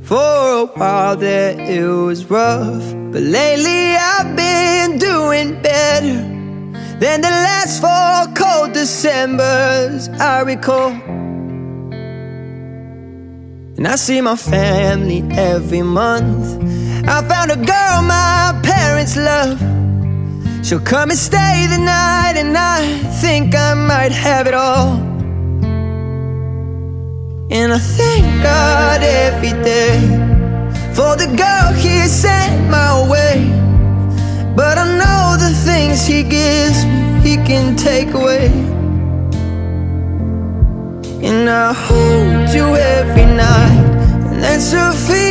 For a while there it was rough, but lately I've been doing better than the last 4 cold Decembers I recall. And I see my family every month. I found a girl my parents love. She'll come and stay the night, and I think I might have it all. And I thank God every day for the girl He sent my way. But I know the things He gives me, He can take away. And I hold you every night, and that's a feeling